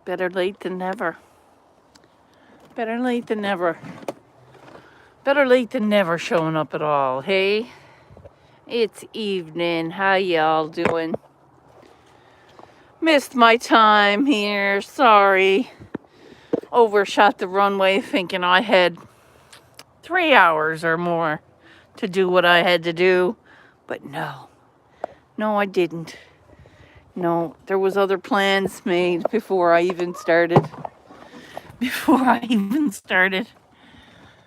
Better late than never. Better late than never. Better late than never showing up at all, hey? It's evening. How y'all doing? Missed my time here. Sorry. Overshot the runway thinking I had 3 hours or more to do what I had to do. But no. No, I didn't. No, there was other plans made before I even started.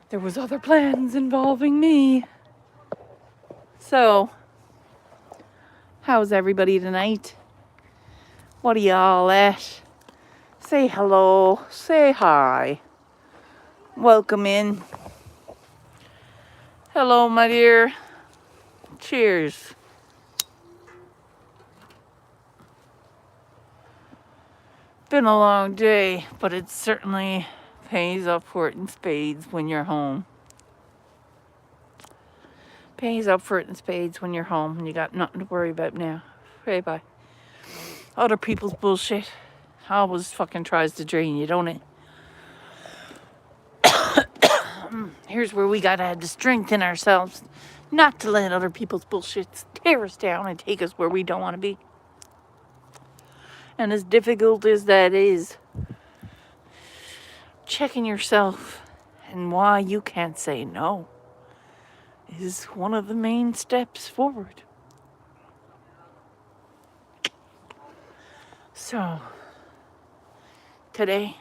There was other plans involving me. So, how's everybody tonight? What are y'all at? Say hello. Say hi. Welcome in. Hello, my dear. Cheers. Been a long day, but it certainly pays up for it in spades when you're home. Pays up for it in spades when you're home and you got nothing to worry about now. Okay, bye. Other people's bullshit always fucking tries to drain you, don't it? Here's where we gotta have to strengthen ourselves, not to let other people's bullshit tear us down and take us where we don't want to be. And as difficult as that is, checking yourself and why you can't say no is one of the main steps forward. So, today,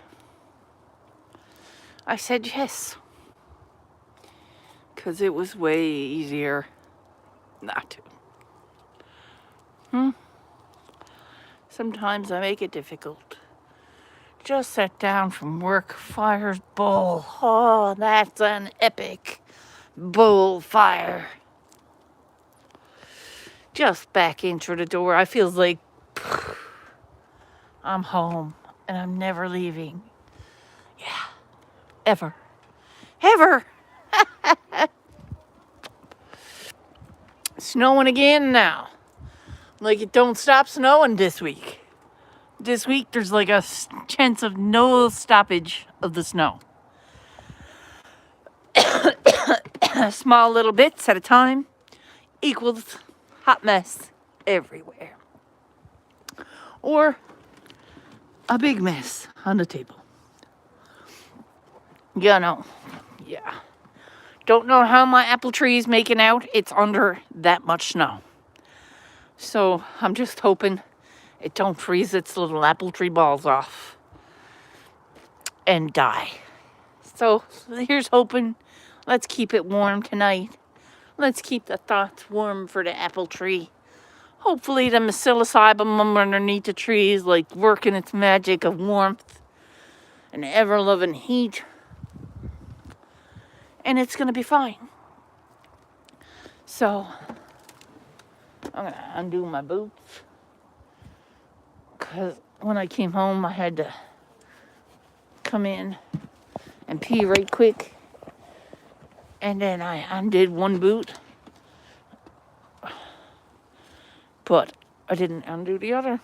I said yes. Because it was way easier not to. Sometimes I make it difficult. Just sat down from work, fire's bull. Oh, that's an epic bull fire. Just back in through the door, I feels like I'm home and I'm never leaving. Yeah, ever. Snowing again now. Like it don't stop snowing this week. This week there's like a chance of no stoppage of the snow. Small little bits at a time equals hot mess everywhere. Or a big mess on the table. You know, yeah. Don't know how my apple tree is making out. It's under that much snow. So I'm just hoping it don't freeze its little apple tree balls off and die. So here's hoping. Let's keep it warm tonight. Let's keep the thoughts warm for the apple tree. Hopefully the psilocybin underneath the tree is like working its magic of warmth and ever-loving heat. And it's going to be fine. So, I'm going to undo my boots. Because when I came home, I had to come in and pee right quick. And then I undid one boot. But I didn't undo the other.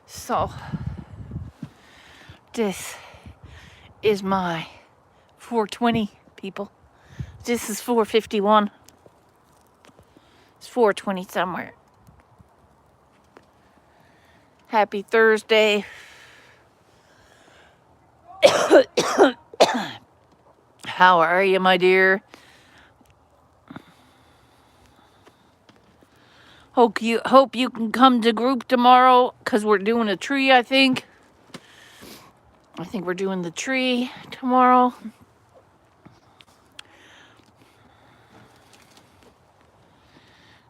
So, this is my 420, people. This is 451. It's 420 somewhere. Happy Thursday. How are you, my dear? Hope you can come to group tomorrow, because we're doing a tree, I think. I think we're doing the tree tomorrow.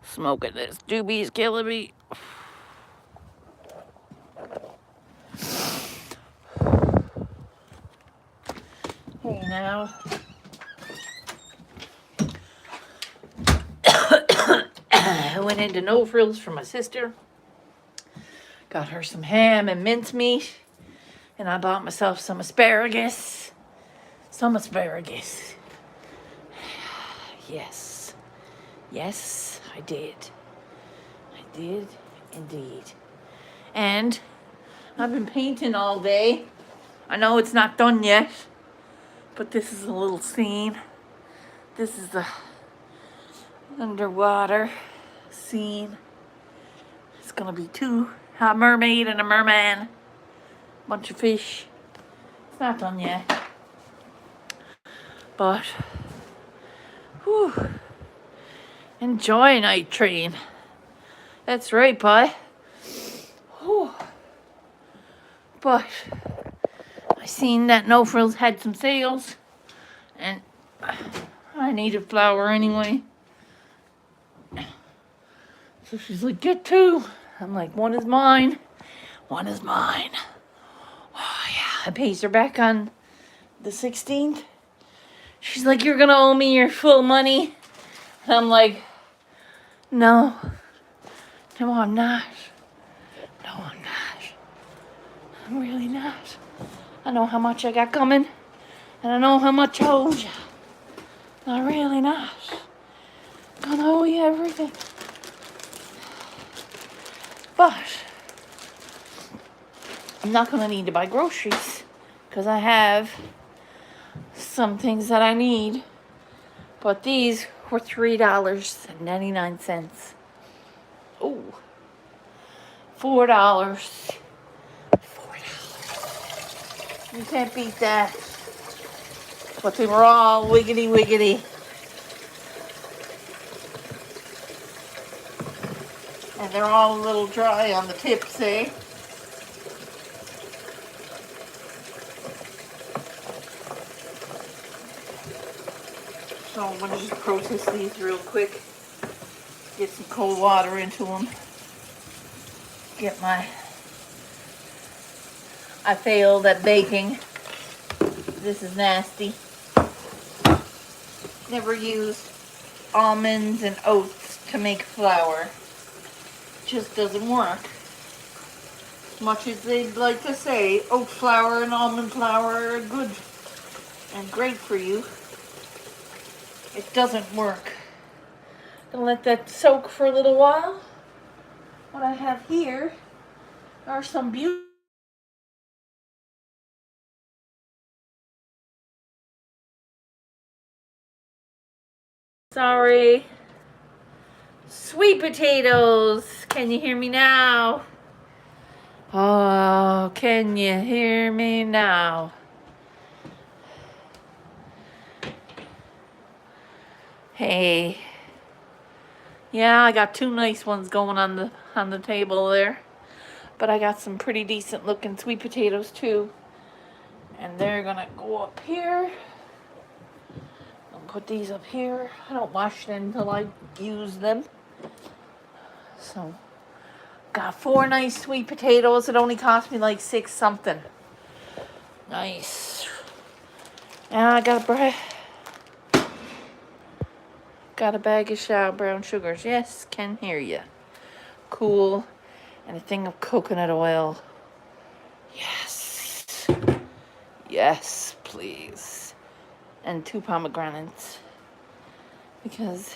Smoking this doobie's killing me. Hey now. I went into No Frills for my sister. Got her some ham and mincemeat. And I bought myself some asparagus. Yes. Yes, I did. did indeed. And I've been painting all day. I know it's not done yet, but this is a little scene. This is the underwater scene. It's gonna be a mermaid and a merman. Bunch of fish. It's not done yet. But, whew, enjoy Night Train. That's right, bud. Whew. But, I seen that No Frills had some sales, and I needed flour anyway. So she's like, get two. I'm like, one is mine. One is mine. Oh, yeah. I pays her back on the 16th. She's like, you're going to owe me your full money. And I'm like, no. No, I'm not. No, I'm not. I'm really not. I know how much I got coming. And I know how much I owe you. I'm really not. I'm gonna owe you everything. But I'm not gonna need to buy groceries because I have some things that I need. But these were $3.99. Oh, $4. $4. You can't beat that. But they were all wiggity wiggity. And they're all a little dry on the tips, eh? So I'm going to just process these real quick. Get some cold water into them. I failed at baking. This is nasty. Never used almonds and oats to make flour. Just doesn't work. As much as they'd like to say oat flour and almond flour are good and great for you, it doesn't work. Gonna let that soak for a little while. What I have here are some beautiful sweet potatoes. Can you hear me now? Oh, can you hear me now? Hey. Yeah, I got two nice ones going on the table there. But I got some pretty decent looking sweet potatoes too. And they're gonna go up here. I'll put these up here. I don't wash them until I use them. So, got 4 nice sweet potatoes. It only cost me like 6 something. Nice. Now I got a bag of brown sugars. Yes, can hear you. Cool. And a thing of coconut oil. Yes. Yes, please. And 2 pomegranates. Because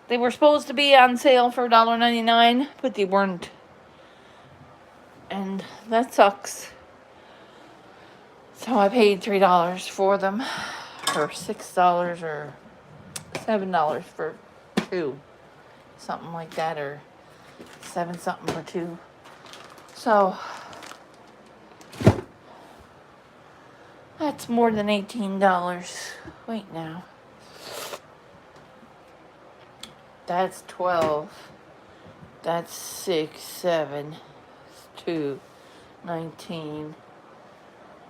they were supposed to be on sale for $1.99, but they weren't. And that sucks. So I paid $3 for them. Or $6 or $7 for 2. Something like that, or 7 something for 2. So that's more than $18. Wait now. That's 12. That's 6, 7, 2, 19,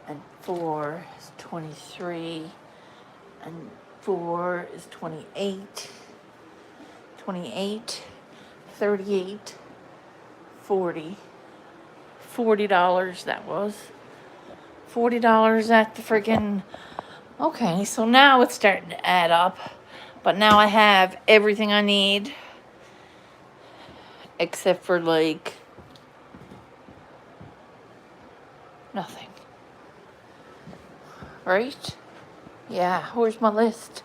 and 4 is 23, and 4 is 28, 28, 38, 40, $40 that was. $40 at the friggin', okay, so now it's starting to add up. But now I have everything I need. Except for like nothing. Right? Yeah, where's my list?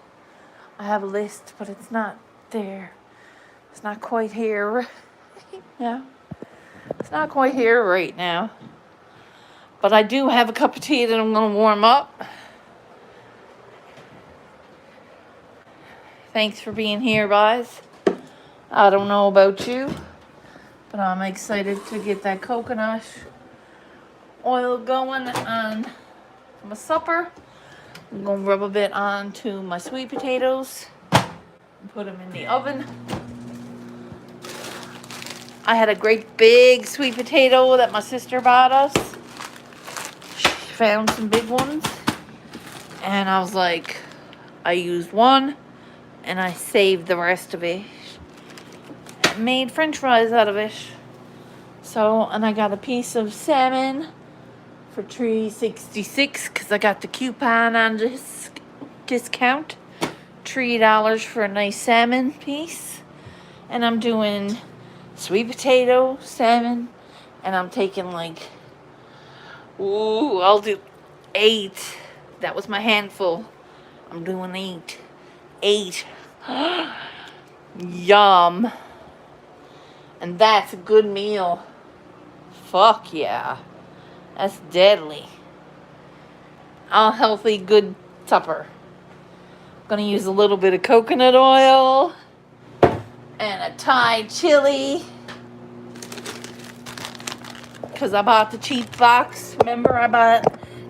I have a list, but it's not there. It's not quite here. Yeah. It's not quite here right now. But I do have a cup of tea that I'm going to warm up. Thanks for being here, guys. I don't know about you, but I'm excited to get that coconut oil going on my supper. I'm going to rub a bit onto my sweet potatoes and put them in the oven. I had a great big sweet potato that my sister bought us. She found some big ones. And I was like, I used one and I saved the rest of it. Made french fries out of it. So, and I got a piece of salmon for $3.66 because I got the coupon on this discount. $3 for a nice salmon piece. And I'm doing sweet potato, salmon, and I'm taking like, I'll do 8. That was my handful. I'm doing 8. 8. Yum. And that's a good meal. Fuck yeah. That's deadly. All healthy, good supper. Gonna use a little bit of coconut oil and a Thai chili. Because I bought the cheap box. Remember, I bought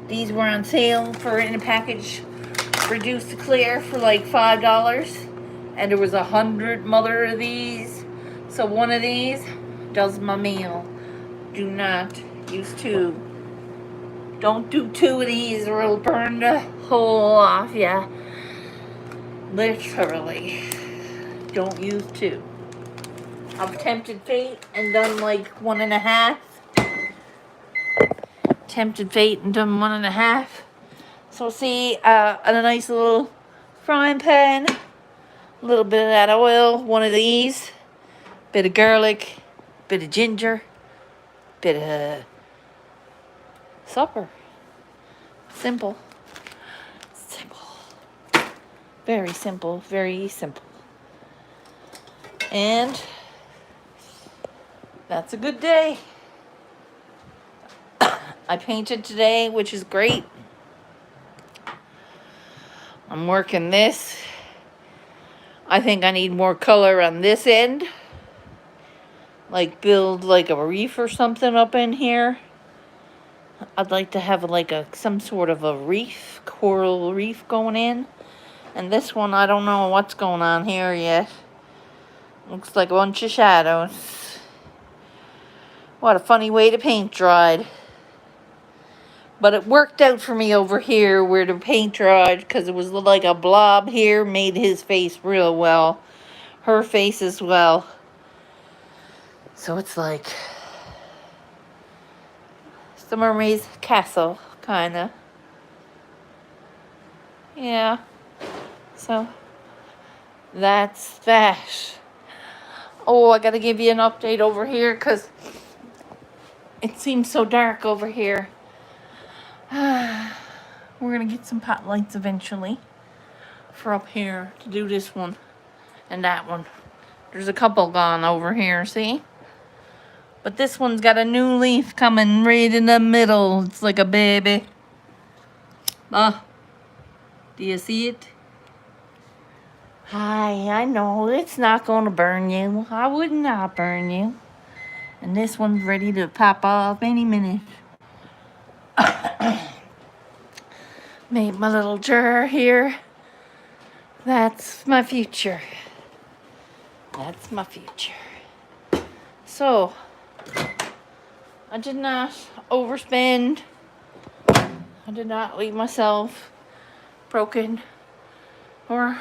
these were on sale for in a package reduced to clear for like $5. And there was 100 mother of these. So one of these does my meal. Do not use 2. Don't do 2 of these or it'll burn the whole off ya. Literally. Don't use 2. I've tempted fate and done like 1.5. Tempted fate and done 1.5. So see, a nice little frying pan, a little bit of that oil, one of these, bit of garlic, bit of ginger, bit of supper. Simple. Simple. Very simple, very simple. And that's a good day. I painted today, which is great. I'm working this. I think I need more color on this end. Like build like a reef or something up in here. I'd like to have like some sort of a reef, coral reef going in. And this one, I don't know what's going on here yet. Looks like a bunch of shadows. What a funny way to paint dried. But it worked out for me over here where the paint dried because it was like a blob here. Made his face real well. Her face as well. So it's like the mermaid's castle, kind of. Yeah. So that's that. Oh, I got to give you an update over here because it seems so dark over here. We're going to get some pot lights eventually for up here to do this one and that one. There's a couple gone over here, see? But this one's got a new leaf coming right in the middle. It's like a baby. Do you see it? Hi, I know it's not going to burn you. I would not burn you. And this one's ready to pop off any minute. Made my little jar here. That's my future. That's my future. So, I did not overspend. I did not leave myself broken. Or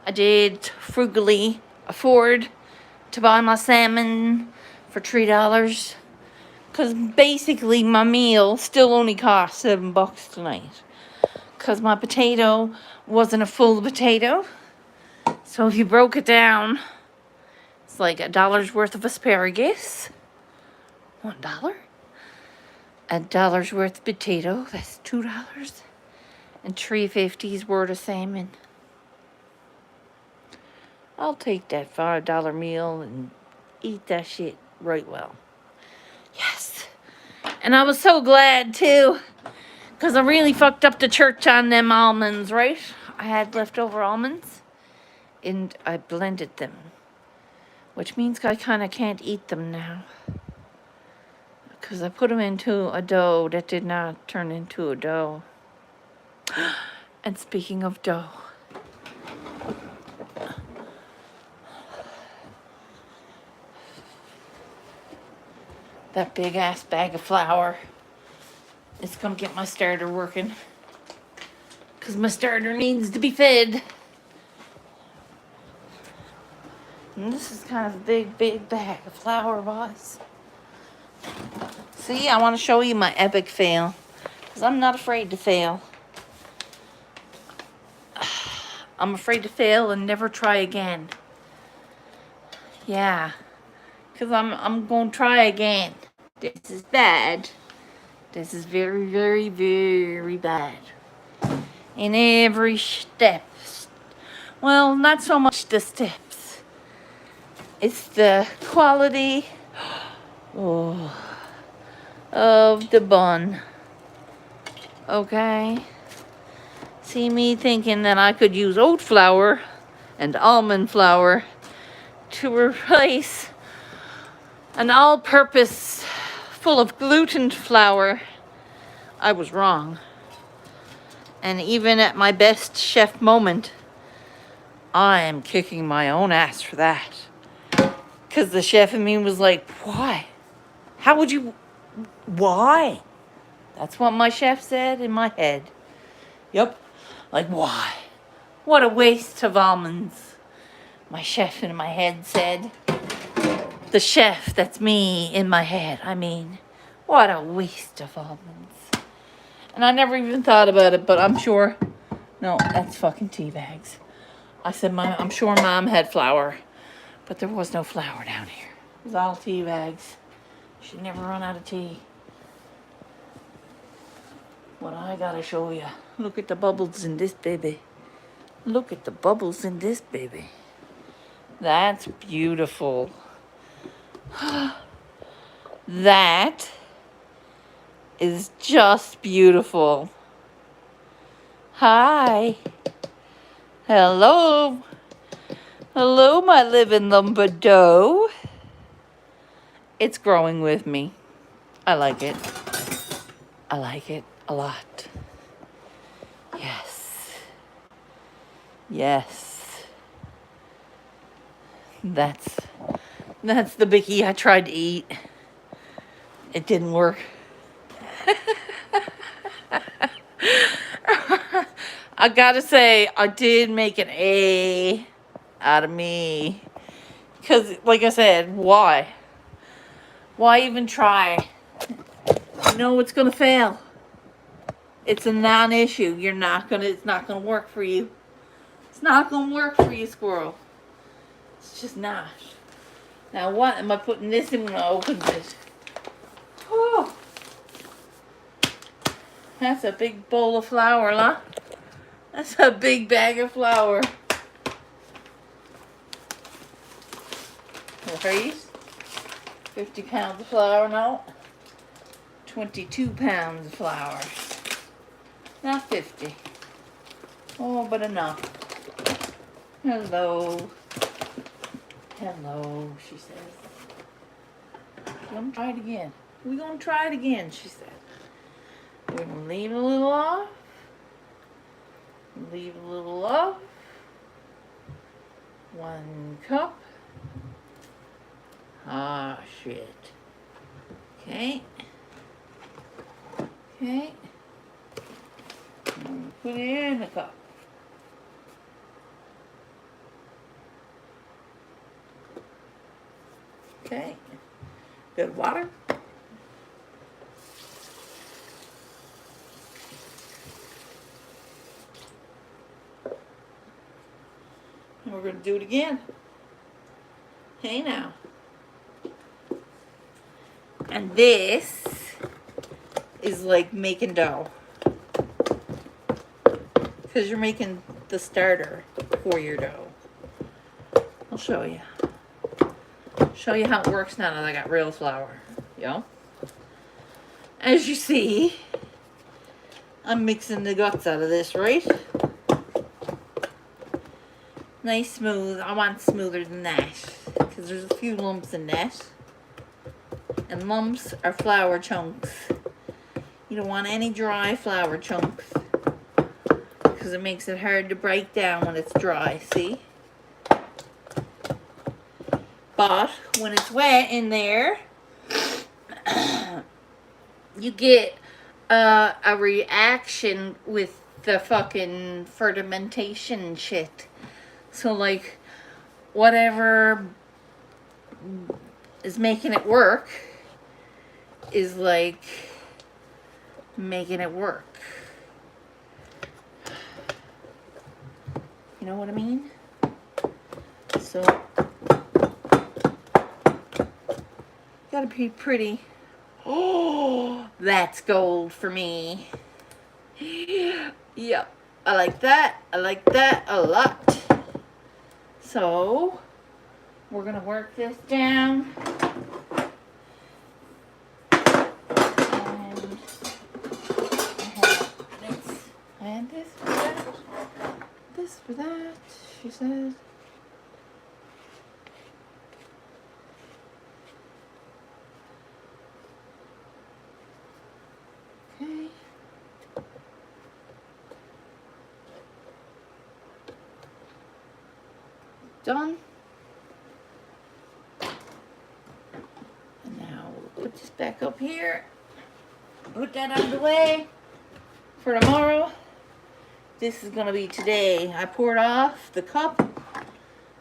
I did frugally afford to buy my salmon for $3. Because basically my meal still only cost $7 tonight. Because my potato wasn't a full potato. So if you broke it down, it's like $1 worth of asparagus. $1? $1 worth of potato, that's $2. And $3.50's worth of salmon. I'll take that $5 meal and eat that shit right well. Yes. And I was so glad too, because I really fucked up the church on them almonds, right? I had leftover almonds and I blended them, which means I kind of can't eat them now because I put them into a dough that did not turn into a dough. And speaking of dough, that big ass bag of flour is gonna get my starter working, because my starter needs to be fed. And this is kind of a big bag of flour, boys. See, I want to show you my epic fail, because I'm not afraid to fail. I'm afraid to fail and never try again. Yeah, because I'm going to try again. This is bad. This is very, very, very bad. In every step. Well, not so much the steps. It's the quality of the bun. Okay? See me thinking that I could use oat flour and almond flour to replace an all-purpose full of gluten flour. I was wrong. And even at my best chef moment, I am kicking my own ass for that. Because the chef in me was like, why? How would you? Why? That's what my chef said in my head. Yep. Like, why? What a waste of almonds. My chef in my head said. The chef, that's me in my head. I mean, what a waste of almonds. And I never even thought about it, but I'm sure. No, that's fucking tea bags. I said, I'm sure Mom had flour, but there was no flour down here. It was all tea bags. She'd never run out of tea. What I gotta show you. Look at the bubbles in this baby. Look at the bubbles in this baby. That's beautiful. That is just beautiful. Hi. Hello. Hello, my living lumber dough. It's growing with me. I like it. I like it a lot. Yes. Yes. That's the biggie I tried to eat. It didn't work. I gotta say, I did make an A out of me. Because, like I said, why? Why even try? You know it's gonna fail. It's a non-issue. It's not gonna work for you. It's not gonna work for you, squirrel. It's just not. Now what am I putting this in when I open it? Oh, that's a big bowl of flour, huh? That's a big bag of flour. Right? 50 pounds of flour, no. 22 pounds of flour. Not 50. Oh, but enough. Hello. Hello, she says. We're gonna try it again. We're gonna try it again, she said. We're gonna leave a little off. Leave a little off. 1 cup. Ah, shit. Okay. Okay. Put it in the cup. Okay. Good water. And we're going to do it again. Hey now. And this is like making dough. Because you're making the starter for your dough. I'll show you. show you how it works now that I got real flour. Yo. As you see, I'm mixing the guts out of this, right? Nice smooth. I want smoother than that because there's a few lumps in that. And lumps are flour chunks. You don't want any dry flour chunks because it makes it hard to break down when it's dry, see? But when it's wet in there, you get a reaction with the fucking fermentation and shit. So like whatever is making it work is like making it work. You know what I mean? So gotta be pretty. Oh, that's gold for me. Yeah, I like that. I like that a lot. So we're gonna work this down. And this for that. This for that, she says. Okay. Done. And now we'll put this back up here. Put that out of the way for tomorrow. This is gonna be today. I poured off the cup.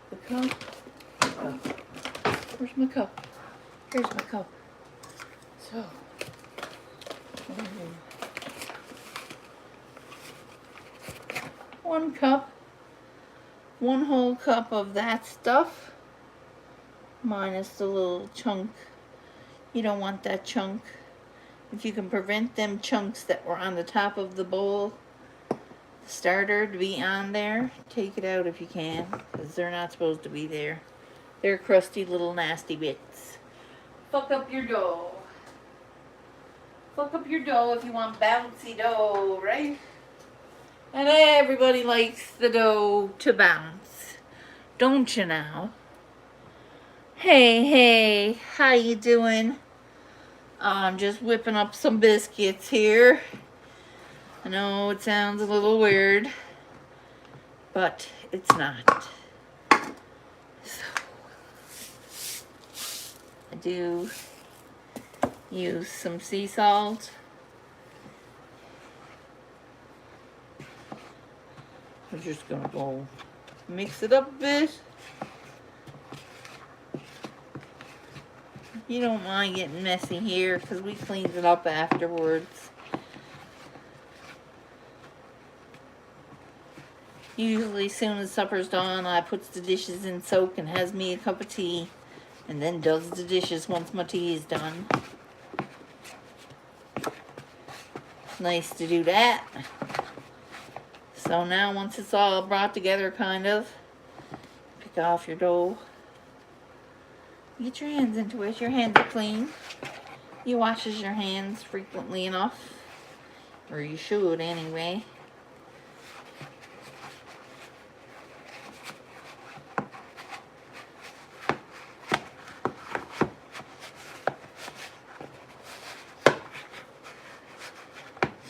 The cup. Oh. Where's my cup? Here's my cup. So. One cup. One whole cup of that stuff. Minus the little chunk. You don't want that chunk. If you can prevent them chunks that were on the top of the bowl starter to be on there, take it out if you can, because they're not supposed to be there. They're crusty little nasty bits. Fuck up your dough. Fuck up your dough if you want bouncy dough, right? And everybody likes the dough to bounce, don't you now? Hey, how you doing? I'm just whipping up some biscuits here. I know it sounds a little weird, but it's not. So, I do use some sea salt. I'm just gonna go mix it up a bit. You don't mind getting messy here because we cleaned it up afterwards. Usually, soon as supper's done, I puts the dishes in soak and has me a cup of tea, and then does the dishes once my tea is done. Nice to do that. So now, once it's all brought together, kind of, pick off your dough. Get your hands into it. Your hands are clean. You washes your hands frequently enough, or you should anyway.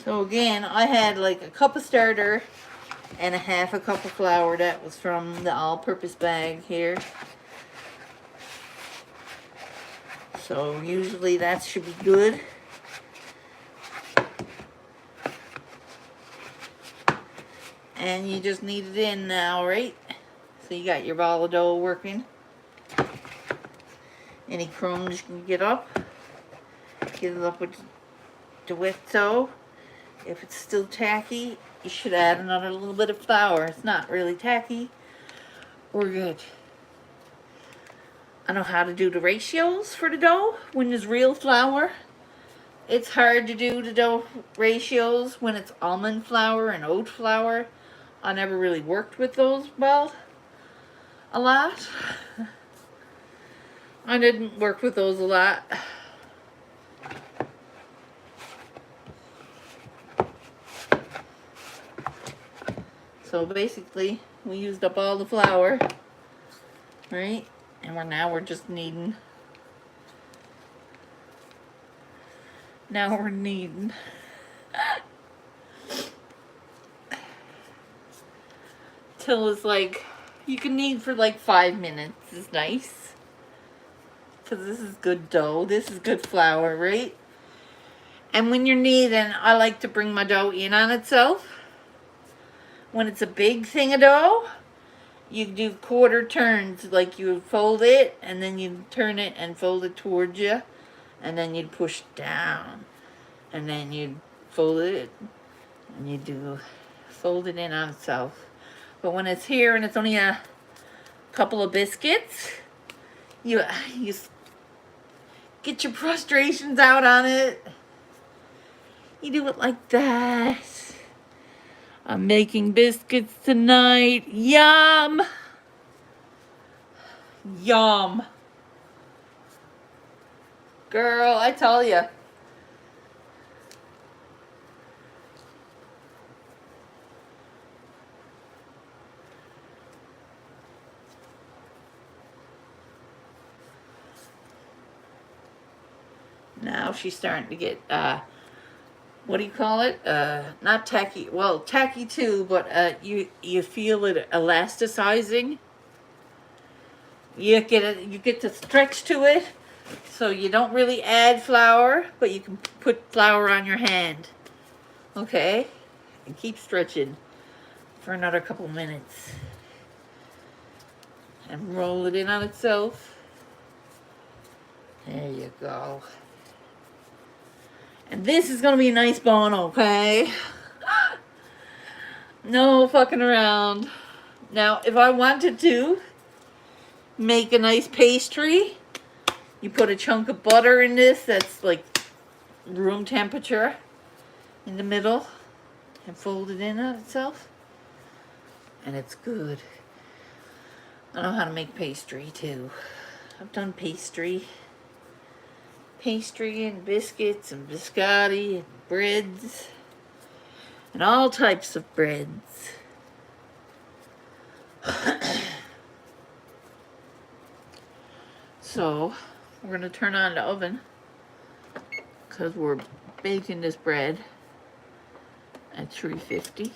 So again, I had like a cup of starter and a half a cup of flour. That was from the all-purpose bag here. So usually that should be good. And you just knead it in now, right? So you got your ball of dough working. Any crumbs you can get up with the wet dough. If it's still tacky, you should add another little bit of flour. It's not really tacky. We're good. I know how to do the ratios for the dough when there's real flour. It's hard to do the dough ratios when it's almond flour and oat flour. I never really worked with those well a lot. I didn't work with those a lot. So basically, we used up all the flour, right? And we're just kneading. Now we're kneading. Till it's like, you can knead for like 5 minutes. It's nice. Because this is good dough. This is good flour, right? And when you're kneading, I like to bring my dough in on itself. When it's a big thing of dough, you do quarter turns. Like you fold it, and then you turn it and fold it towards you. And then you'd push down. And then you'd fold it, and you do fold it in on itself. But when it's here and it's only a couple of biscuits, you get your frustrations out on it. You do it like that. I'm making biscuits tonight. Yum! Yum. Girl, I tell you. Now she's starting to get, what do you call it? Not tacky. Well, tacky too, but you feel it elasticizing. You get to stretch to it, so you don't really add flour, but you can put flour on your hand. Okay, and keep stretching for another couple minutes, and roll it in on itself. There you go. And this is gonna be a nice bun, okay? No fucking around. Now, if I wanted to make a nice pastry, you put a chunk of butter in this that's like room temperature in the middle and fold it in on itself. And it's good. I know how to make pastry too. I've done pastry and biscuits and biscotti and breads and all types of breads. So we're gonna turn on the oven because we're baking this bread at 350.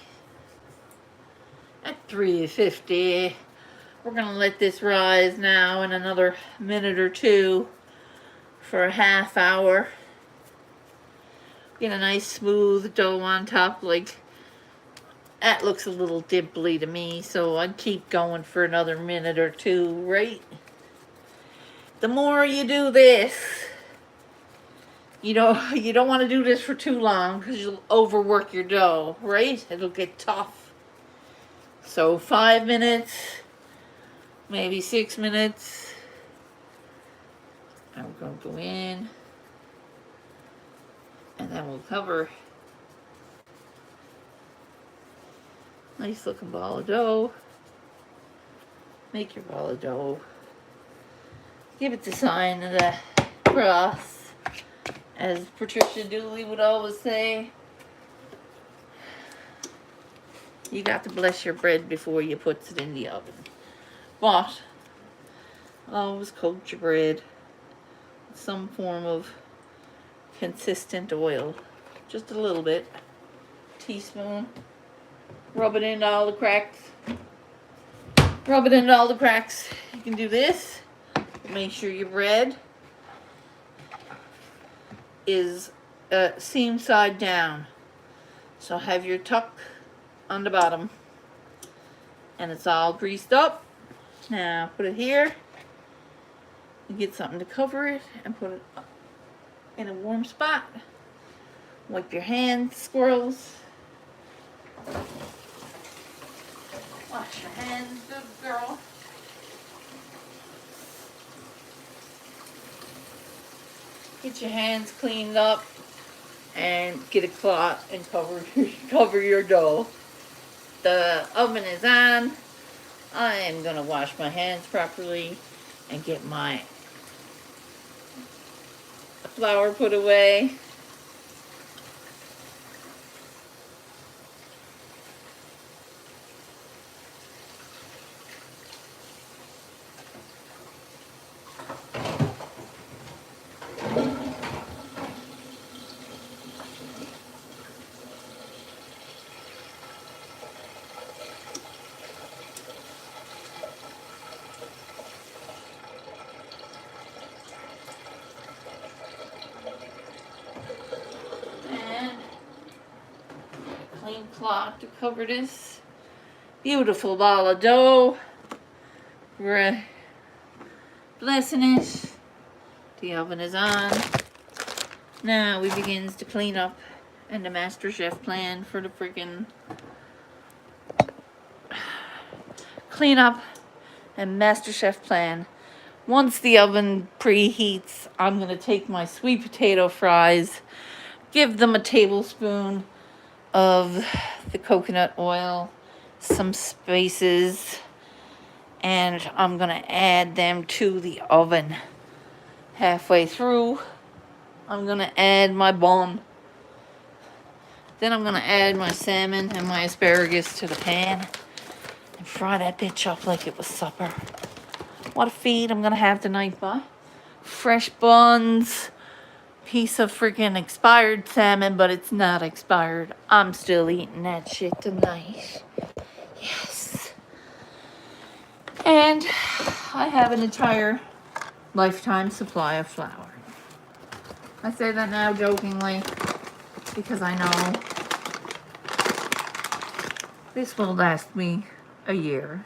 At 350, we're gonna let this rise now in another minute or two for a half hour. Get a nice smooth dough on top. Like, that looks a little dimply to me, so I'd keep going for another minute or two, right? The more you do this, you don't want to do this for too long because you'll overwork your dough, right? It'll get tough. So 5 minutes, maybe 6 minutes. And we're going to go in, and then we'll cover. Nice looking ball of dough. Make your ball of dough. Give it the sign of the cross, as Patricia Dooley would always say. You got to bless your bread before you put it in the oven. But always coat your bread with some form of consistent oil. Just a little bit. Teaspoon. Rub it into all the cracks. Rub it into all the cracks. You can do this. Make sure your bread is seam side down. So have your tuck on the bottom. And it's all greased up. Now put it here. You get something to cover it and put it up in a warm spot. Wipe your hands, squirrels. Wash your hands, good girl. Get your hands cleaned up and get a cloth and cover your dough. The oven is on. I am going to wash my hands properly and get my flour put away. And a clean cloth to cover this beautiful ball of dough. We're blessing it. The oven is on. Now we begins to clean up and the MasterChef plan for the freaking clean up and MasterChef plan. Once the oven preheats, I'm gonna take my sweet potato fries, give them a tablespoon of the coconut oil, some spices, and I'm gonna add them to the oven. Halfway through, I'm gonna add my bun. Then I'm gonna add my salmon and my asparagus to the pan and fry that bitch up like it was supper. What a feed I'm gonna have tonight, boy. Fresh buns, piece of freaking expired salmon, but it's not expired. I'm still eating that shit tonight. Yes. And I have an entire lifetime supply of flour. I say that now jokingly because I know this will last me a year,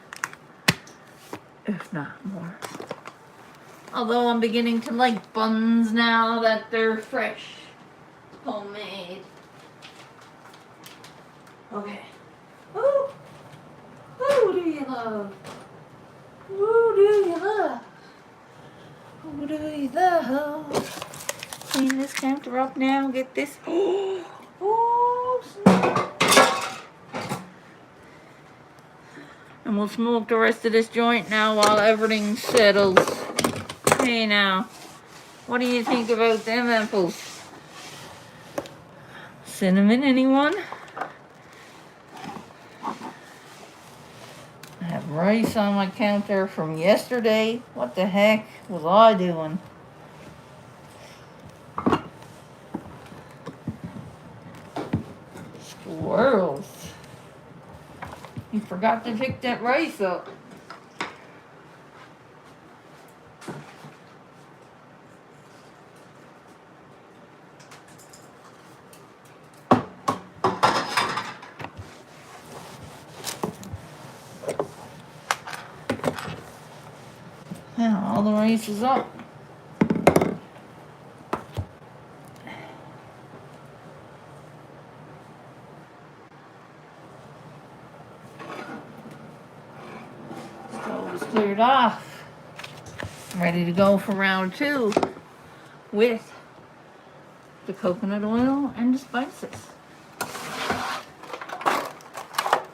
if not more. Although I'm beginning to like buns now that they're fresh, homemade. Okay. Who? Who do you love? Who do you love? Who do you love? Clean this counter up now. Get this. Oh, snap. And we'll smoke the rest of this joint now while everything settles. Hey now, what do you think about them apples? Cinnamon, anyone? I have rice on my counter from yesterday. What the heck was I doing? Squirrels. You forgot to pick that rice up. Now all the rice is up. Stove is cleared off. I'm ready to go for round 2 with the coconut oil and the spices.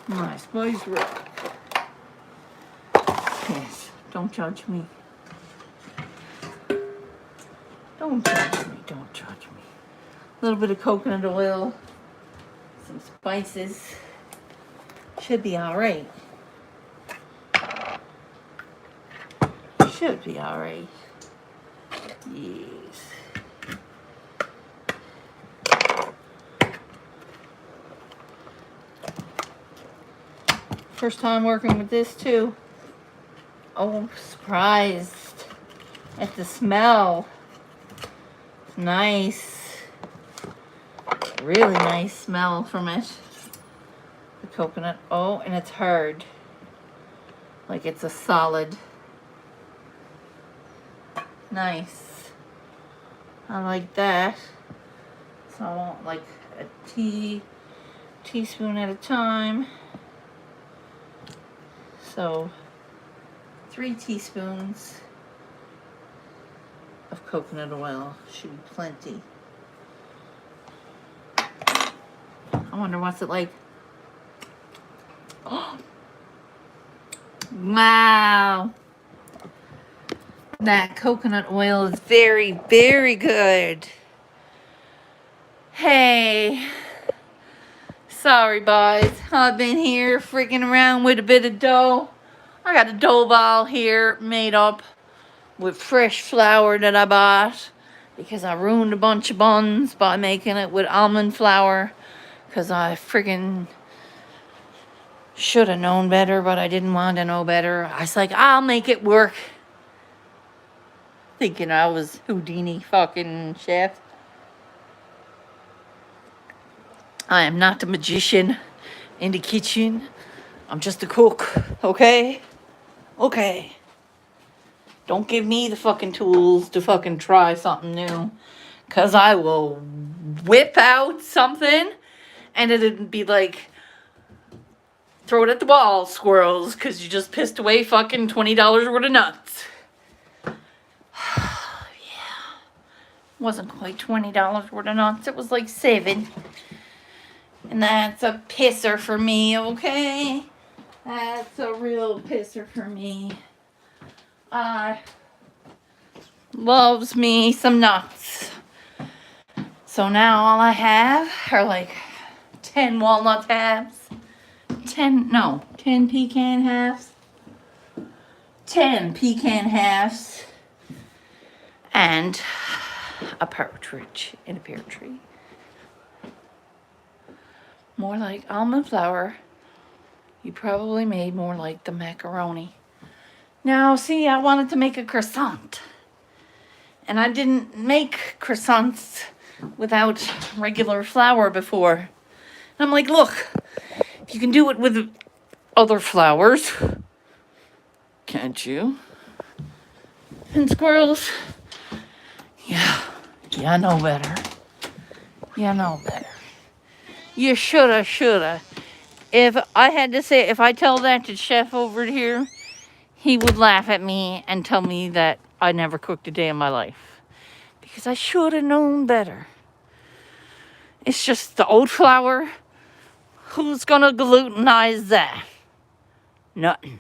My spice rack. Yes, don't judge me. Don't judge me, don't judge me. A little bit of coconut oil, some spices. Should be alright. Should be alright. Yes. First time working with this too. Oh, surprised at the smell. It's nice. Really nice smell from it. The coconut. Oh, and it's hard. Like it's a solid. Nice. I like that. So I want like a teaspoon at a time. So 3 teaspoons of coconut oil should be plenty. I wonder what's it like. Oh. Wow. That coconut oil is very, very good. Hey, sorry, boys. I've been here freaking around with a bit of dough. I got a dough ball here made up with fresh flour that I bought because I ruined a bunch of buns by making it with almond flour because I freaking should have known better, but I didn't want to know better. I was like, I'll make it work. Thinking I was Houdini fucking chef. I am not a magician in the kitchen. I'm just a cook, okay? Okay. Don't give me the fucking tools to fucking try something new. Because I will whip out something and it'd be like, throw it at the wall, squirrels, because you just pissed away fucking $20 worth of nuts. Yeah. Wasn't quite $20 worth of nuts. It was like 7. And that's a pisser for me, okay? That's a real pisser for me. Loves me some nuts. So now all I have are like 10 walnut halves. 10 pecan halves. 10 pecan halves. And a partridge in a pear tree. More like almond flour. You probably made more like the macaroni. Now, see, I wanted to make a croissant. And I didn't make croissants without regular flour before. And I'm like, look, you can do it with other flours. Can't you? And squirrels, yeah, you know better. You know better. You shoulda. If I had to say, if I tell that to Chef over here, he would laugh at me and tell me that I never cooked a day in my life. Because I should have known better. It's just the oat flour. Who's gonna glutenize that? Nothing.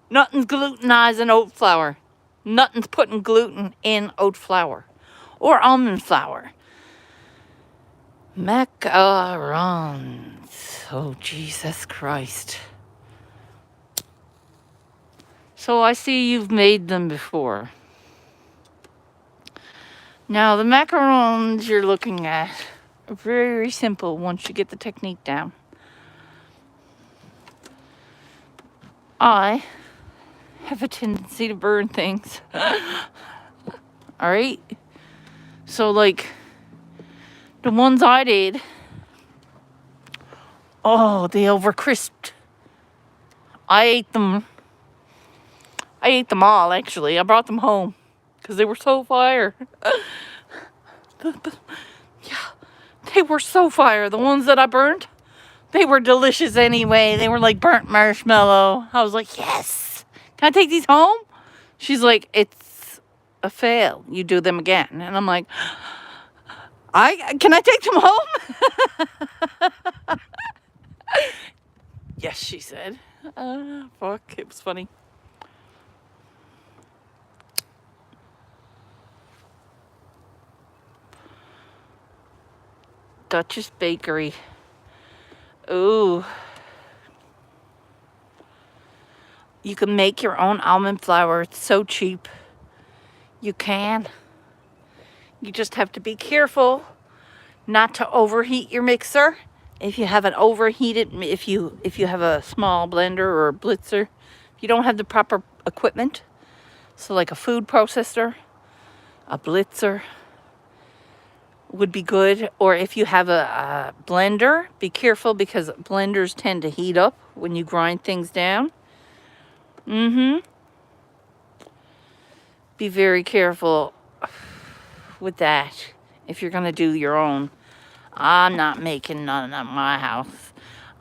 Nothing's glutenizing oat flour. Nothing's putting gluten in oat flour. Or almond flour. Macarons. Oh, Jesus Christ. So I see you've made them before. Now, the macarons you're looking at are very simple once you get the technique down. I have a tendency to burn things. Alright? So, like, the ones I did, oh, they over crisped. I ate them all, actually. I brought them home because they were so fire. Yeah, they were so fire. The ones that I burnt, they were delicious anyway. They were like burnt marshmallow. I was like, yes. Can I take these home? She's like, it's a fail. You do them again. And I'm like, can I take them home? Yes, she said. Fuck, it was funny. Duchess Bakery. Ooh. You can make your own almond flour. It's so cheap. You can. You just have to be careful not to overheat your mixer. If you have an overheated, if you have a small blender or a blitzer, if you don't have the proper equipment, so like a food processor, a blitzer would be good. Or if you have a blender, be careful because blenders tend to heat up when you grind things down. Be very careful with that if you're going to do your own. I'm not making none at my house.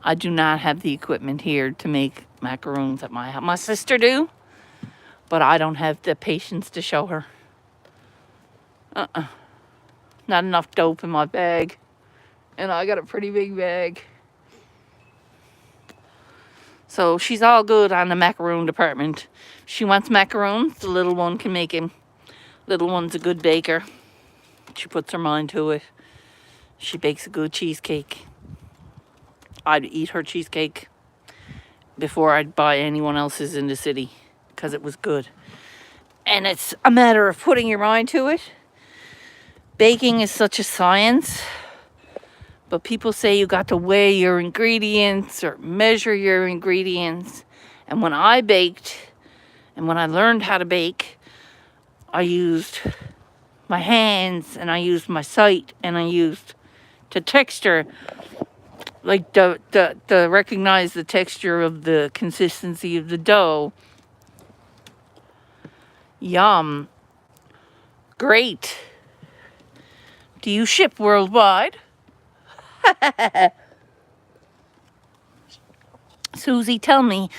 I do not have the equipment here to make macaroons at my house. My sister do, but I don't have the patience to show her. Not enough dope in my bag. And I got a pretty big bag. So she's all good on the macaroon department. She wants macarons, the little one can make him. Little one's a good baker. She puts her mind to it. She bakes a good cheesecake. I'd eat her cheesecake before I'd buy anyone else's in the city because it was good. And it's a matter of putting your mind to it. Baking is such a science. But people say you got to weigh your ingredients or measure your ingredients. And when I baked, and when I learned how to bake, I used my hands, and I used my sight, and I used the texture, like to recognize the texture of the consistency of the dough. Yum. Great. Do you ship worldwide? Susie, tell me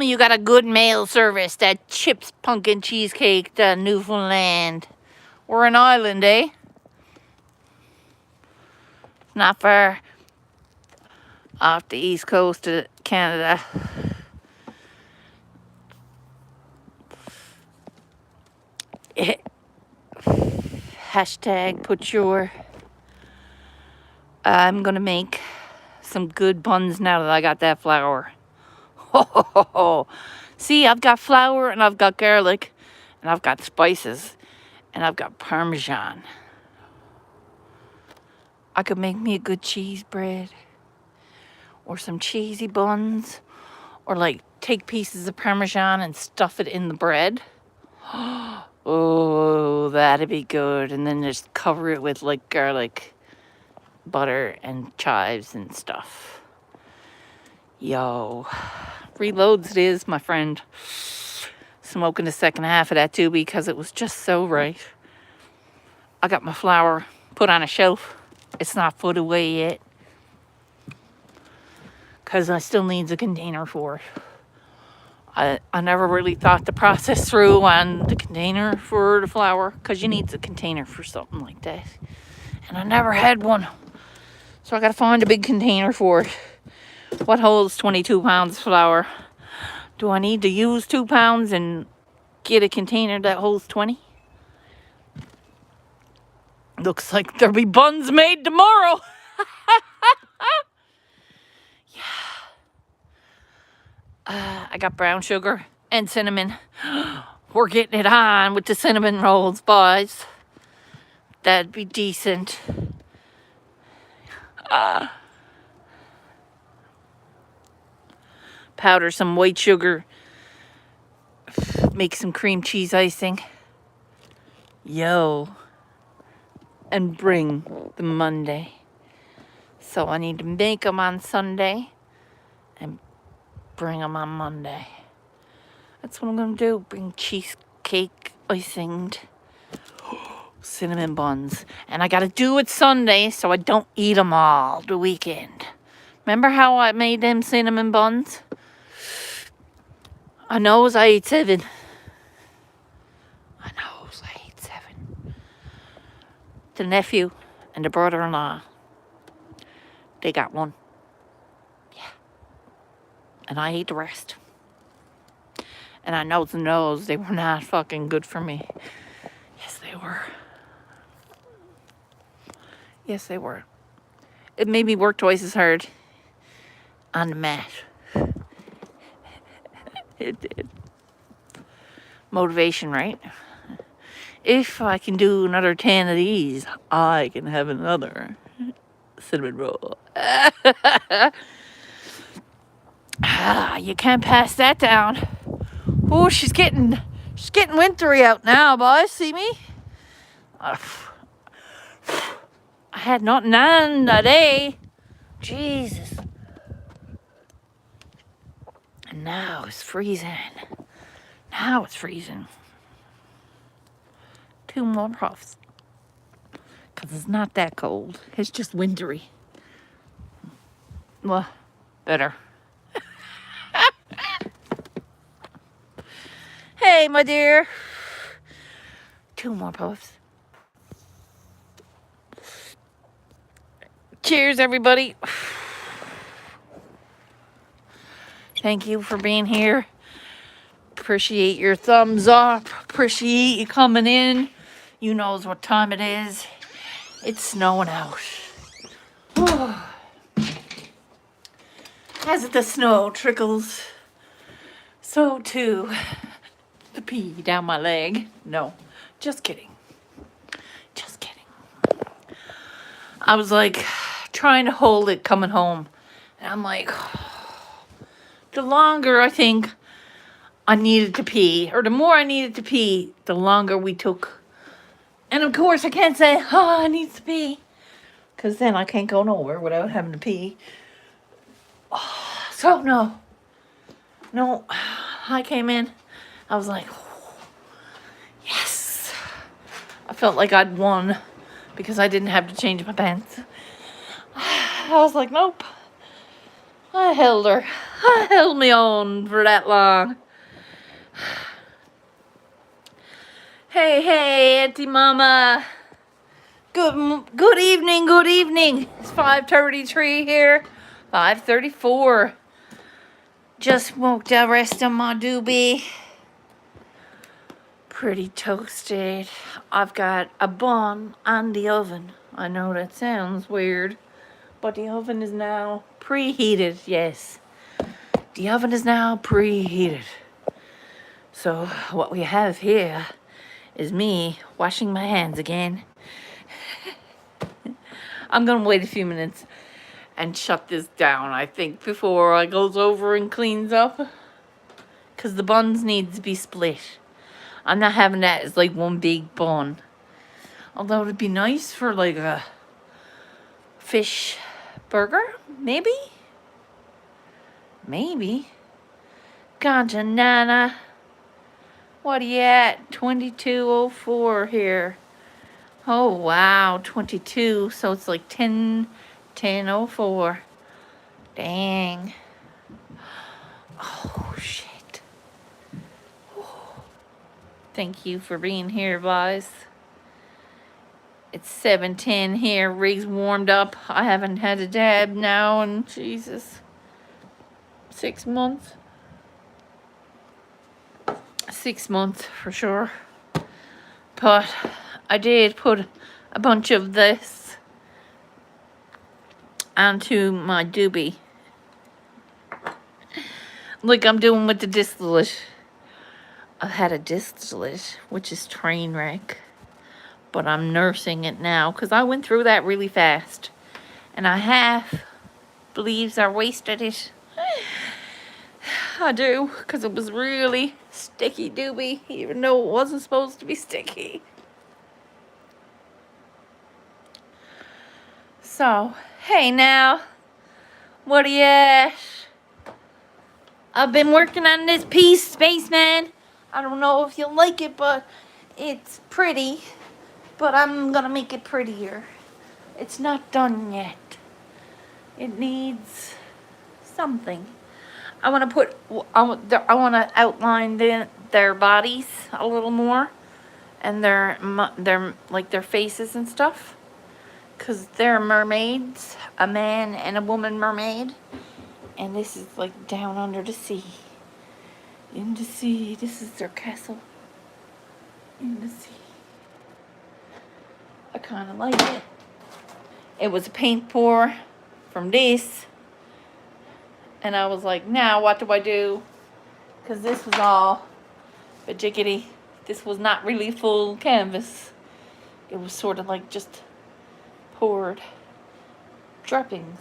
you got a good mail service that ships pumpkin cheesecake to Newfoundland. We're an island, eh? Not far off the east coast of Canada. Hashtag put your... I'm gonna make some good buns now that I got that flour. See, I've got flour, and I've got garlic, and I've got spices, and I've got Parmesan. I could make me a good cheese bread, or some cheesy buns, or like take pieces of Parmesan and stuff it in the bread. Oh, that'd be good. And then just cover it with like garlic, butter, and chives and stuff. Yo, reloads it is, my friend. Smoking the second half of that too because it was just so right. I got my flour put on a shelf. It's not put away yet because I still need a container for it. I never really thought the process through on the container for the flour because you need a container for something like that. And I never had one. So I got to find a big container for it. What holds 22 pounds of flour? Do I need to use 2 pounds and get a container that holds 20? Looks like there'll be buns made tomorrow. I got brown sugar and cinnamon. We're getting it on with the cinnamon rolls, boys. That'd be decent. Powder some white sugar. Make some cream cheese icing. Yo. And bring the Monday. So I need to make them on Sunday and bring them on Monday. That's what I'm going to do. Bring cheesecake icinged cinnamon buns. And I got to do it Sunday so I don't eat them all the weekend. Remember how I made them cinnamon buns? I knows I ate 7. The nephew and the brother-in-law, they got one. Yeah. And I ate the rest. And I knows they were not fucking good for me. Yes, they were. Yes, they were. It made me work twice as hard on the mat. It did. Motivation, right? If I can do another 10 of these, I can have another cinnamon roll. You can't pass that down. Oh, she's getting wintry out now, boys. See me? I had nothing on today. Jesus. And now it's freezing. Now it's freezing. 2 more puffs. Because it's not that cold. It's just wintry. Well, better. Hey, my dear. 2 more puffs. Cheers, everybody. Thank you for being here. Appreciate your thumbs up. Appreciate you coming in. You knows what time it is. It's snowing out. As the snow trickles, so too the pee down my leg. No, just kidding. Just kidding. I was like trying to hold it coming home. And I'm like, the longer I think I needed to pee, or the more I needed to pee, the longer we took. And of course, I can't say, oh, I need to pee, because then I can't go nowhere without having to pee. So, no, I came in, I was like, yes. I felt like I'd won because I didn't have to change my pants. I was like, nope. I held her. I held me on for that long. Hey, Auntie Mama. Good evening. It's 5:33 here. 5:34. Just smoked the rest of my doobie. Pretty toasted. I've got a bun on the oven. I know that sounds weird, but the oven is now preheated. Yes, the oven is now preheated. So what we have here is me washing my hands again. I'm gonna wait a few minutes and shut this down, I think, before I goes over and cleans up, because the buns need to be split. I'm not having that as like one big bun, although it'd be nice for like a fish burger, maybe. Gotcha, Nana. What are you at? 22:04 here. Oh wow, 22. So it's like 10:04. Dang. Oh shit. Thank you for being here, guys. It's 7:10 here. Rig's warmed up. I haven't had a dab now in, Jesus, 6 months. 6 months for sure. But I did put a bunch of this onto my doobie, like I'm doing with the distillate. I've had a distillate, which is train wreck, but I'm nursing it now because I went through that really fast, and I half believes I wasted it. I do, because it was really sticky doobie, even though it wasn't supposed to be sticky. So, hey now, what are you at? I've been working on this piece, Spaceman. I don't know if you'll like it, but it's pretty. But I'm gonna make it prettier. It's not done yet. It needs something. I want to outline their bodies a little more, and their faces and stuff, because they're mermaids, a man and a woman mermaid, and this is like down under the sea. In the sea, this is their castle. In the sea. I kind of like it. It was a paint pour from this. And I was like, now what do I do? Because this was all bajiggity. This was not really full canvas. It was sort of like just poured drippings.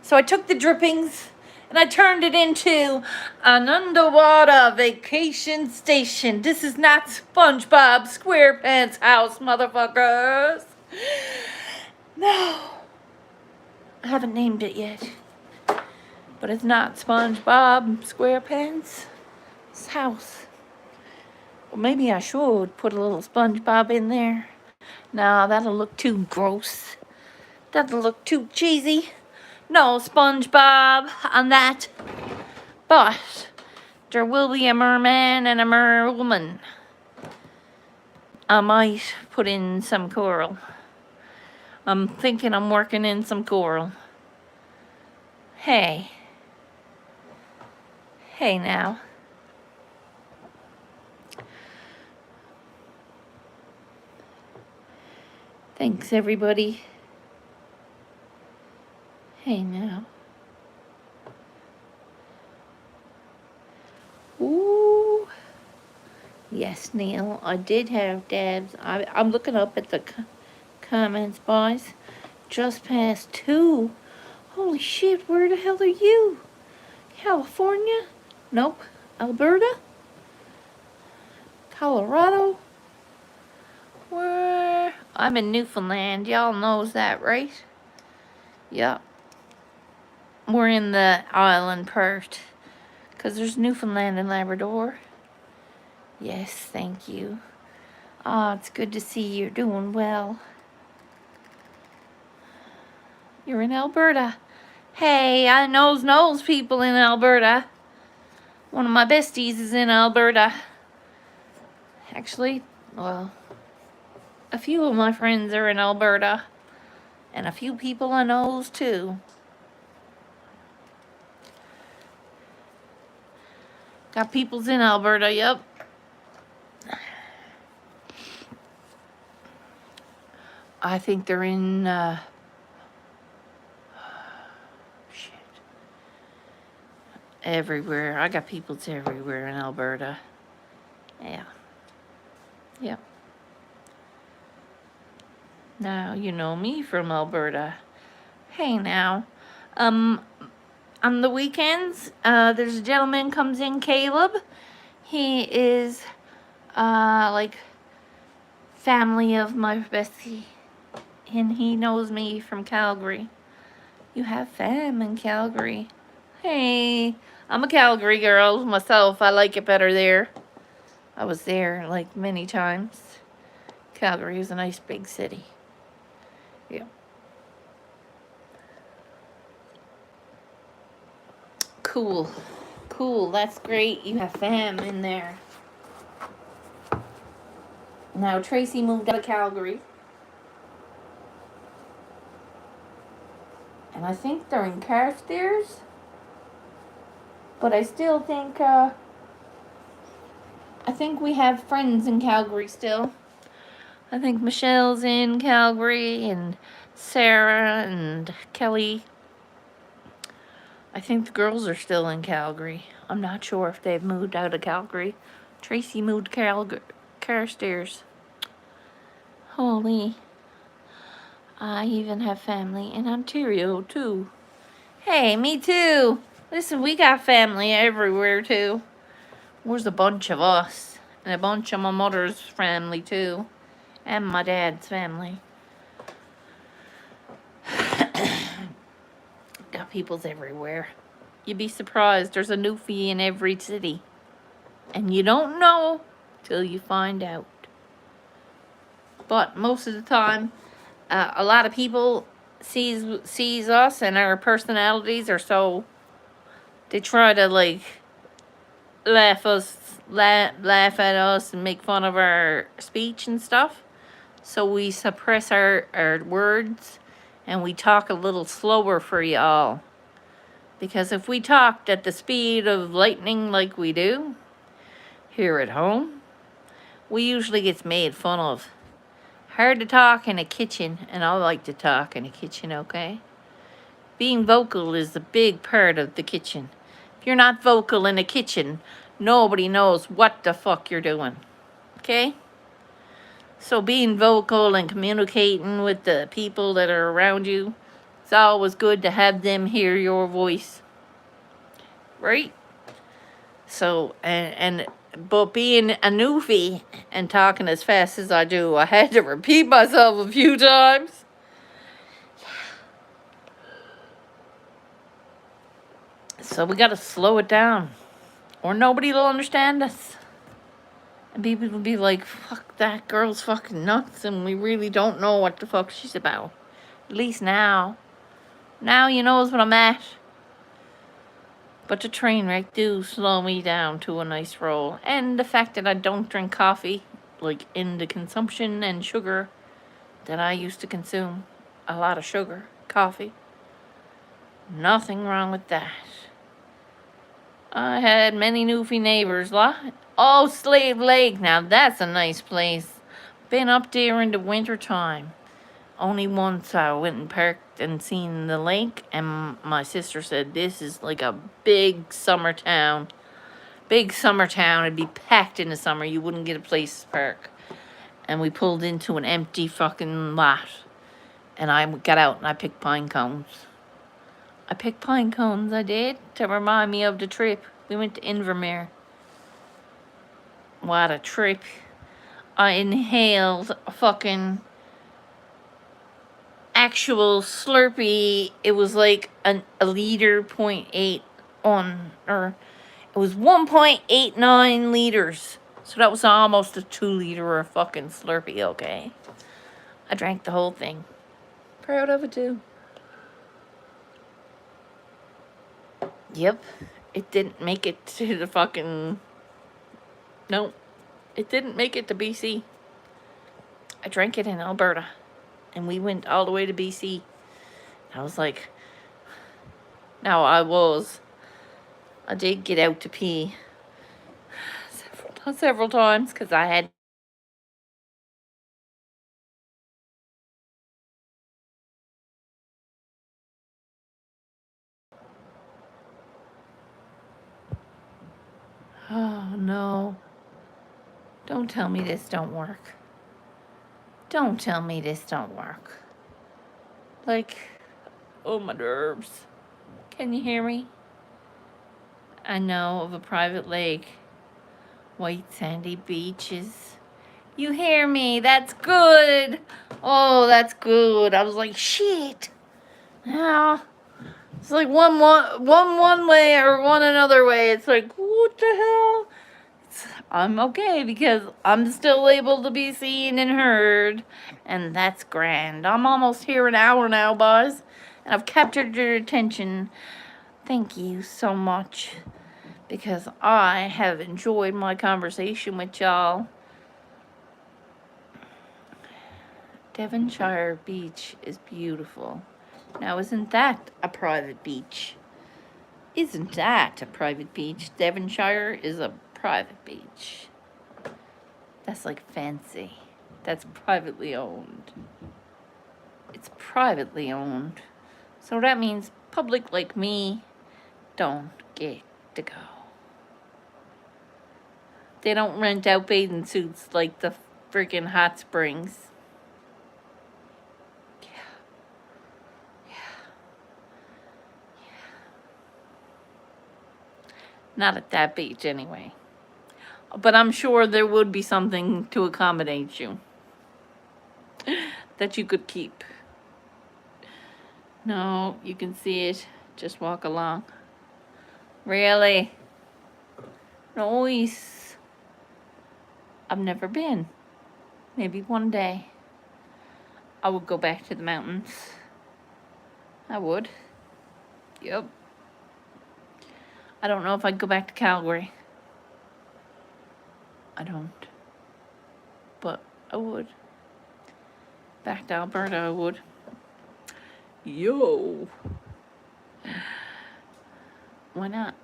So I took the drippings and I turned it into an underwater vacation station. This is not SpongeBob SquarePants house, motherfuckers. No. I haven't named it yet. But it's not SpongeBob SquarePants' house. Well, maybe I should put a little SpongeBob in there. No, that'll look too gross. That'll look too cheesy. No SpongeBob on that. But there will be a merman and a merwoman. I might put in some coral. I'm thinking I'm working in some coral. Hey. Hey now. Thanks, everybody. Hey now. Ooh. Yes, Neil, I did have dabs. I'm looking up at the comments, boys. Just past 2. Holy shit, where the hell are you? California? Nope. Alberta? Colorado? Where? I'm in Newfoundland. Y'all knows that, right? Yep. We're in the island part. Because there's Newfoundland and Labrador. Yes, thank you. Ah, it's good to see you're doing well. You're in Alberta. Hey, I knows people in Alberta. One of my besties is in Alberta. Actually, well, a few of my friends are in Alberta. And a few people I knows too. Got peoples in Alberta, yep. I think they're in, shit. Everywhere. I got peoples everywhere in Alberta. Yeah. Yep. Now, you know me from Alberta. Hey now. On the weekends, there's a gentleman comes in, Caleb. He is, like, family of my bestie. And he knows me from Calgary. You have fam in Calgary. Hey, I'm a Calgary girl myself. I like it better there. I was there, like, many times. Calgary is a nice big city. Yeah. Cool. Cool, that's great. You have fam in there. Now, Tracy moved out of Calgary. And I think they're in Carstairs. But I still think, I think we have friends in Calgary still. I think Michelle's in Calgary and Sarah and Kelly. I think the girls are still in Calgary. I'm not sure if they've moved out of Calgary. Tracy moved to Carstairs. Holy. I even have family in Ontario, too. Hey, me too. Listen, we got family everywhere, too. There's a bunch of us. And a bunch of my mother's family, too. And my dad's family. Got peoples everywhere. You'd be surprised. There's a Newfie in every city. And you don't know till you find out. But most of the time, a lot of people sees us and our personalities are so... They try to, like, laugh at us and make fun of our speech and stuff. So we suppress our words and we talk a little slower for y'all. Because if we talked at the speed of lightning like we do here at home, we usually get made fun of. Hard to talk in a kitchen, and I like to talk in a kitchen, okay? Being vocal is a big part of the kitchen. If you're not vocal in a kitchen, nobody knows what the fuck you're doing, okay? So being vocal and communicating with the people that are around you, it's always good to have them hear your voice, right? So, but being a newfie and talking as fast as I do, I had to repeat myself a few times. So we gotta slow it down, or nobody will understand us. And people will be like, fuck, that girl's fucking nuts, and we really don't know what the fuck she's about. At least now. Now you knows what I'm at. But the train wreck do slow me down to a nice roll. And the fact that I don't drink coffee, like in the consumption and sugar that I used to consume. A lot of sugar, coffee. Nothing wrong with that. I had many newfie neighbors. Oh, Slave Lake. Now that's a nice place. Been up there in the winter time. Only once I went and parked and seen the lake, and my sister said this is like a big summer town. Big summer town. It'd be packed in the summer. You wouldn't get a place to park. And we pulled into an empty fucking lot. And I got out and I picked pine cones. I picked pine cones, I did, to remind me of the trip. We went to Invermere. What a trip. I inhaled a fucking actual Slurpee. It was like a liter, 0.8 on, or it was 1.89 liters. So that was almost a 2 liter of fucking Slurpee, okay? I drank the whole thing. Proud of it too. Yep. It didn't make it to the fucking... No. It didn't make it to BC. I drank it in Alberta. And we went all the way to BC. I was like... Now I did get out to pee several times because I had... Oh, no. Don't tell me this don't work. Don't tell me this don't work. Like, oh, my nerves. Can you hear me? I know of a private lake. White sandy beaches. You hear me? That's good. Oh, that's good. I was like, shit. Now, it's like one way or one another way. It's like, what the hell? I'm okay because I'm still able to be seen and heard, and that's grand. I'm almost here an hour now, boys, and I've captured your attention. Thank you so much, because I have enjoyed my conversation with y'all. Devonshire Beach is beautiful. Now, isn't that a private beach? Isn't that a private beach? Devonshire is a private beach. That's like fancy. That's privately owned. It's privately owned. So that means public like me don't get to go. They don't rent out bathing suits like the freaking hot springs. Not at that beach, anyway. But I'm sure there would be something to accommodate you that you could keep. No, you can see it. Just walk along. Really? Nice. I've never been. Maybe one day I would go back to the mountains. I would. Yep. I don't know if I'd go back to Calgary. I don't. But I would. Back to Alberta, I would. Yo. Why not?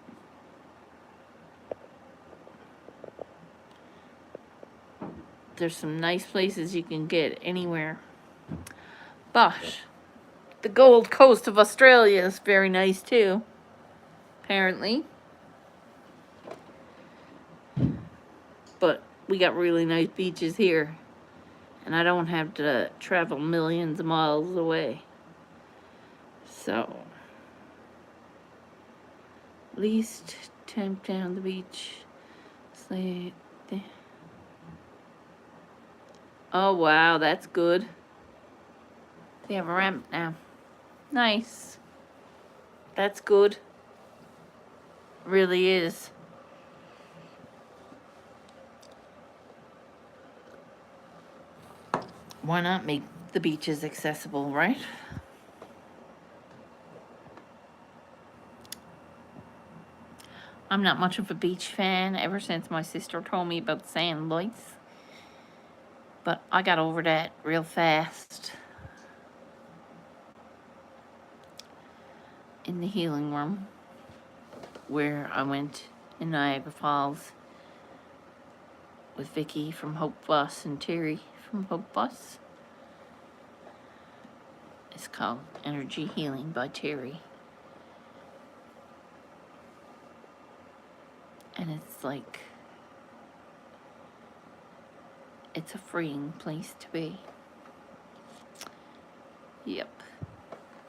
There's some nice places you can get anywhere. But the Gold Coast of Australia is very nice too. Apparently. But we got really nice beaches here. And I don't have to travel millions of miles away. So, at least temp down the beach. Slay there. Oh wow, that's good. They have a ramp now. Nice. That's good. Really is. Why not make the beaches accessible, right? I'm not much of a beach fan ever since my sister told me about sand lights. But I got over that real fast in the healing room. where I went in Niagara Falls with Vicky from Hope Bus and Terry from Hope Bus. It's called Energy Healing by Terry. And it's like, it's a freeing place to be. Yep.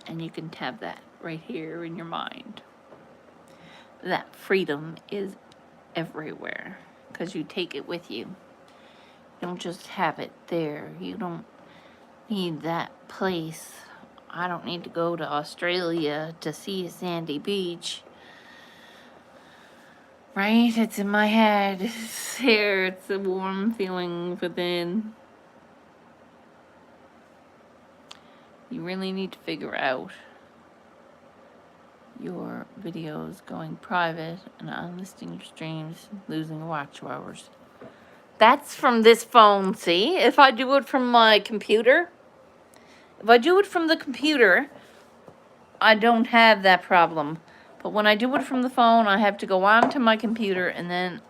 And you can have that right here in your mind. That freedom is everywhere because you take it with you. You don't just have it there. You don't need that place. I don't need to go to Australia to see a sandy beach. Right? It's in my head. It's here. It's a warm feeling within. You really need to figure out your videos going private and unlisting your streams, losing watch hours. That's from this phone, see? If I do it from my computer, I don't have that problem. But when I do it from the phone, I have to go onto my computer and then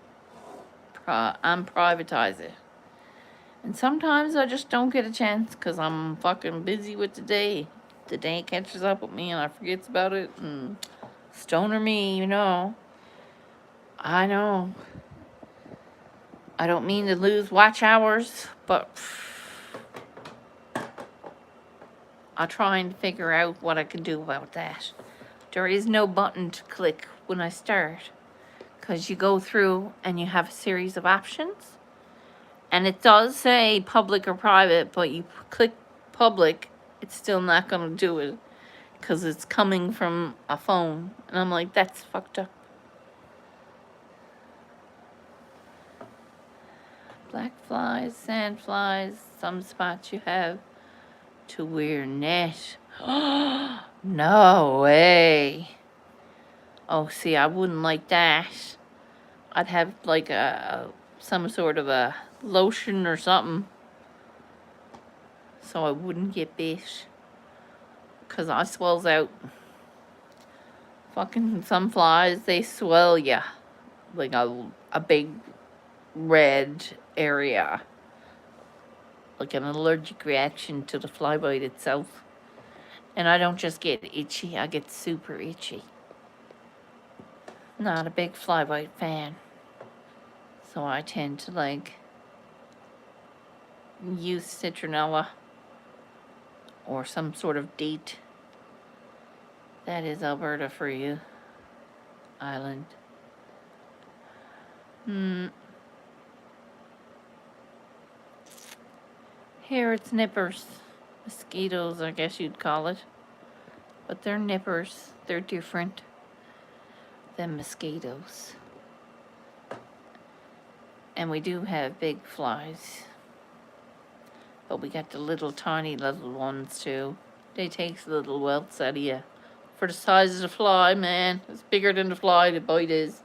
unprivatize it. And sometimes I just don't get a chance because I'm fucking busy with the day. The day catches up with me and I forgets about it. And stoner me, you know. I know. I don't mean to lose watch hours, but I'll try and figure out what I can do about that. There is no button to click when I start because you go through and you have a series of options. And it does say public or private, but you click public, it's still not going to do it because it's coming from a phone. And I'm like, that's fucked up. Black flies, sand flies, some spots you have to wear net. No way. Oh, see, I wouldn't like that. I'd have like some sort of a lotion or something so I wouldn't get bit. Because I swells out. Fucking some flies, they swell ya. Like a big red area. Like an allergic reaction to the fly bite itself. And I don't just get itchy, I get super itchy. Not a big fly bite fan. So I tend to like use citronella or some sort of date. That is Alberta for you. Island. Here it's nippers. Mosquitoes, I guess you'd call it. But they're nippers. They're different than mosquitoes. And we do have big flies. But we got the little tiny little ones too. They take the little welts out of you. For the size of the fly, man. It's bigger than the fly, the bite is.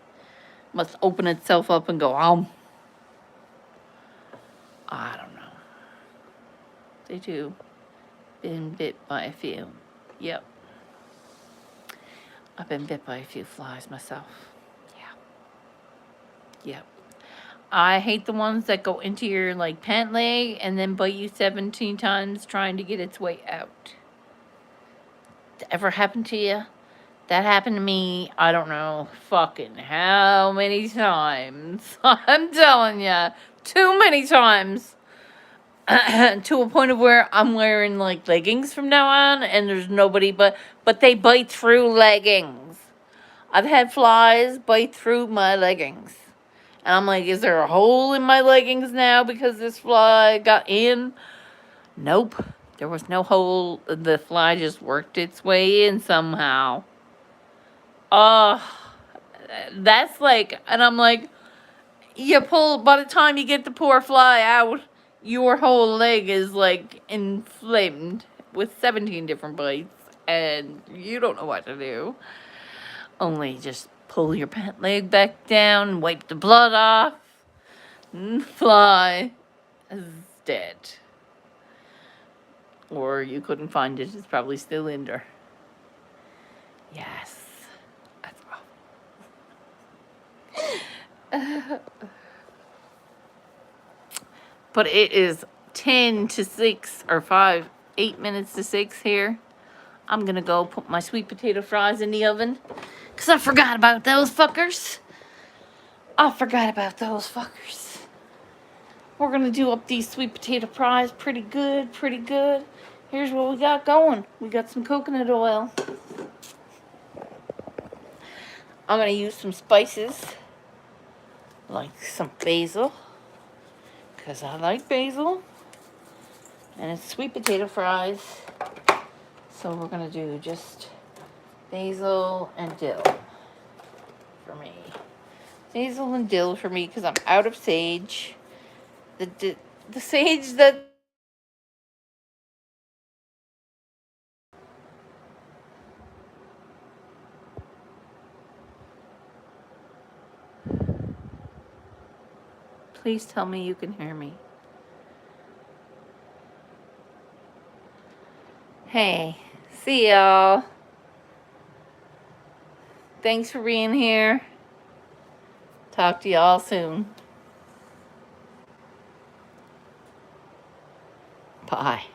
Must open itself up and go, I don't know. They do. Been bit by a few. Yep. I've been bit by a few flies myself. Yeah. Yep. I hate the ones that go into your like pant leg and then bite you 17 times trying to get its way out. That ever happened to you? That happened to me, I don't know, fucking how many times. I'm telling ya, too many times. To a point of where I'm wearing like leggings from now on and there's nobody but they bite through leggings. I've had flies bite through my leggings. And I'm like, is there a hole in my leggings now because this fly got in? Nope. There was no hole. The fly just worked its way in somehow. That's like, and I'm like, by the time you get the poor fly out, your whole leg is like inflamed with 17 different bites and you don't know what to do. Only just pull your pant leg back down, wipe the blood off, and the fly is dead. Or you couldn't find it, it's probably still in there. Yes. That's awful. But it is 10 to 6 or 8 minutes to 6 here. I'm gonna go put my sweet potato fries in the oven because I forgot about those fuckers. We're gonna do up these sweet potato fries pretty good, pretty good. Here's what we got going. We got some coconut oil. I'm gonna use some spices, like some basil, because I like basil. And it's sweet potato fries. So we're gonna do just basil and dill for me. Basil and dill for me because I'm out of sage. The sage that... Please tell me you can hear me. Hey, see y'all. Thanks for being here. Talk to y'all soon. Bye.